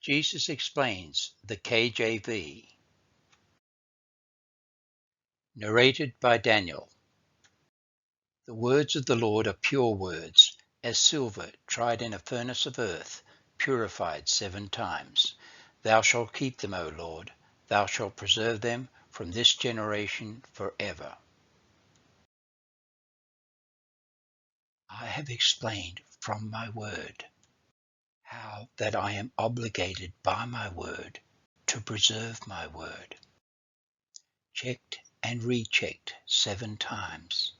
Jesus explains the KJV. Narrated by Daniel. The words of the Lord are pure words, as silver tried in a furnace of earth, purified 7 times. Thou shalt keep them, O Lord, thou shalt preserve them from this generation forever. I have explained from my word how that I am obligated by my word to preserve my word, checked and rechecked 7 times,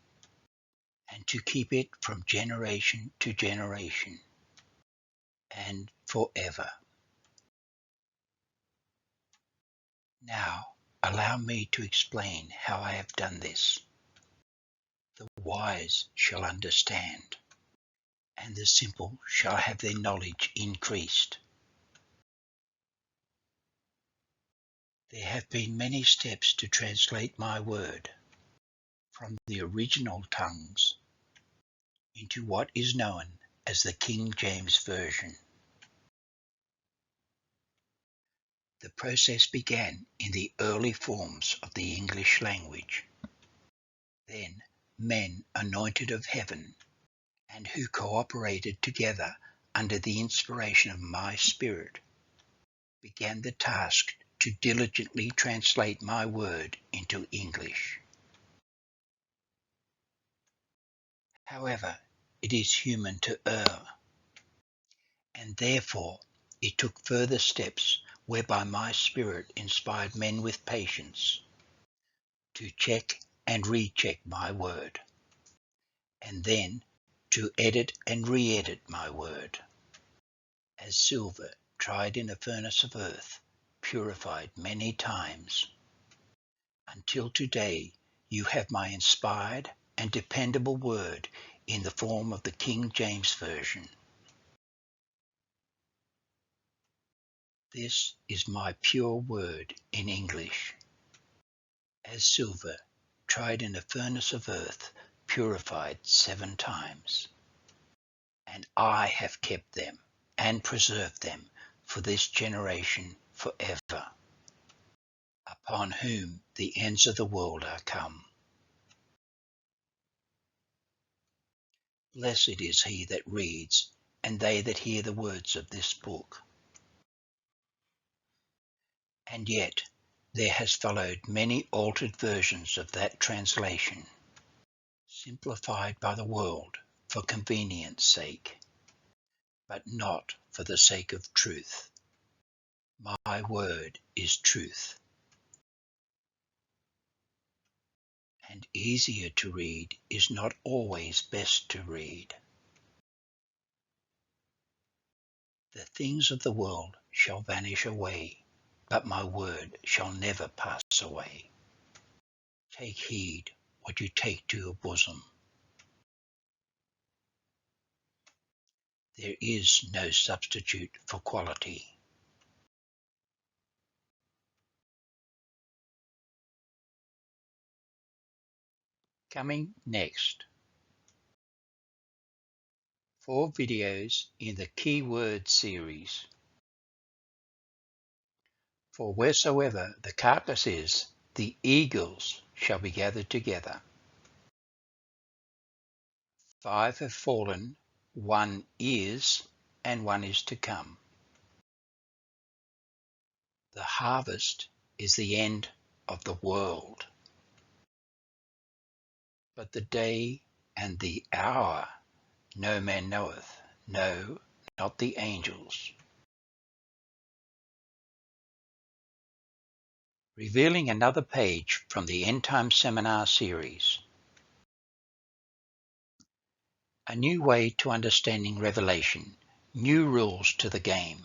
and to keep it from generation to generation and forever. Now, allow me to explain how I have done this. The wise shall understand, and the simple shall have their knowledge increased. There have been many steps to translate my word from the original tongues into what is known as the King James Version. The process began in the early forms of the English language. Then men anointed of heaven and who cooperated together under the inspiration of my spirit began the task to diligently translate my word into English. However, it is human to err, and therefore it took further steps whereby my spirit inspired men with patience to check and recheck my word, and then to edit and re-edit my word, as silver tried in a furnace of earth, purified many times, until today you have my inspired and dependable word in the form of the King James Version. This is my pure word in English, as silver tried in a furnace of earth, purified 7 times. And I have kept them and preserved them for this generation forever, upon whom the ends of the world are come. Blessed is he that reads, and they that hear the words of this book. And yet there has followed many altered versions of that translation, simplified by the world for convenience sake, but not for the sake of truth. My word is truth. And easier to read is not always best to read. The things of the world shall vanish away, but my word shall never pass away. Take heed what you take to your bosom. There is no substitute for quality. Coming next, 4 videos in the Keyword series. For wheresoever the carcass is, the eagles shall be gathered together. 5 have fallen, 1 is, and 1 is to come. The harvest is the end of the world. But the day and the hour no man knoweth, no, not the angels. Revealing another page from the End Time Seminar series. A new way to understanding Revelation, new rules to the game.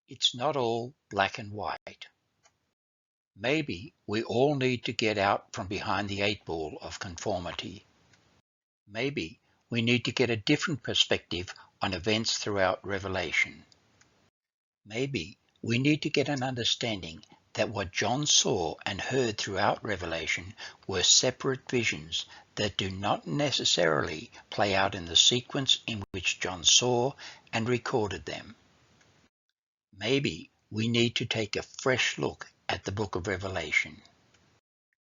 It's not all black and white. Maybe we all need to get out from behind the 8 ball of conformity. Maybe we need to get a different perspective on events throughout Revelation. Maybe we need to get an understanding that what John saw and heard throughout Revelation were separate visions that do not necessarily play out in the sequence in which John saw and recorded them. Maybe we need to take a fresh look at the book of Revelation.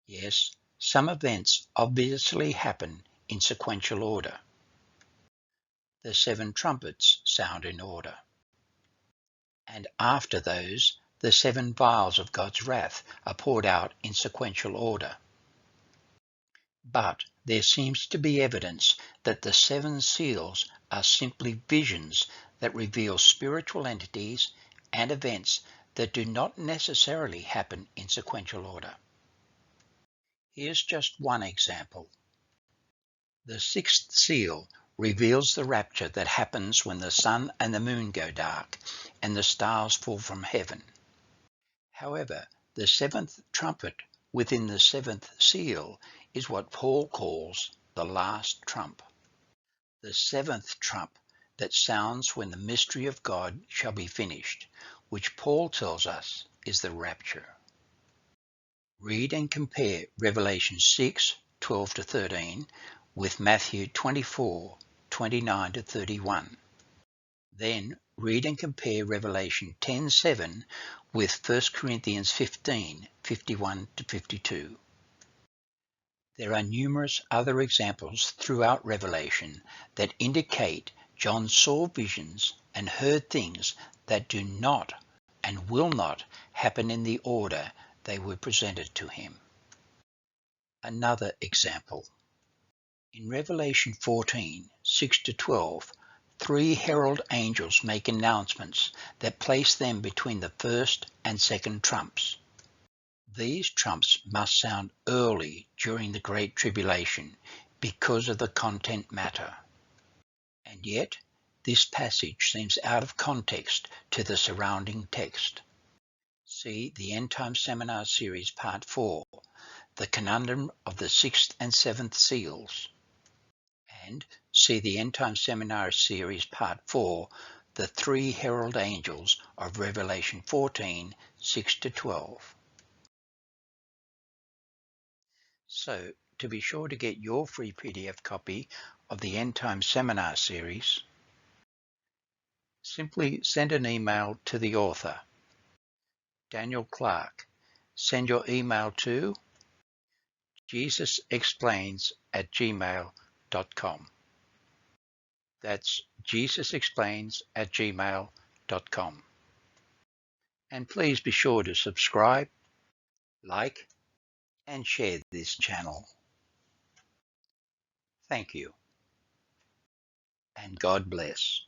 Yes, some events obviously happen in sequential order. The 7 trumpets sound in order. And after those, the 7 vials of God's wrath are poured out in sequential order. But there seems to be evidence that the 7 seals are simply visions that reveal spiritual entities and events that do not necessarily happen in sequential order. Here's just one example. The 6th seal reveals the rapture that happens when the sun and the moon go dark and the stars fall from heaven. However, the 7th trumpet within the 7th seal is what Paul calls the last trump. The 7th trump that sounds when the mystery of God shall be finished, which Paul tells us is the rapture. Read and compare Revelation 6:12-13 with Matthew 24:29-31. Then read and compare Revelation 10:7 with 1 Corinthians 15:51-52. There are numerous other examples throughout Revelation that indicate John saw visions and heard things that do not and will not happen in the order they were presented to him. Another example. In Revelation 14:6-12, 3 herald angels make announcements that place them between the first and second trumps. These trumps must sound early during the Great Tribulation because of the content matter. And yet, this passage seems out of context to the surrounding text. See the End Time Seminar Series Part 4, The Conundrum of the 6th and 7th Seals. And see the End Time Seminar Series Part 4, The 3 Herald Angels of Revelation 14:6-12. So, to be sure to get your free PDF copy of the End Time Seminar Series, simply send an email to the author, Daniel Clark. Send your email to jesusexplains@gmail.com. That's jesusexplains@gmail.com. And please be sure to subscribe, like, and share this channel. Thank you, and God bless.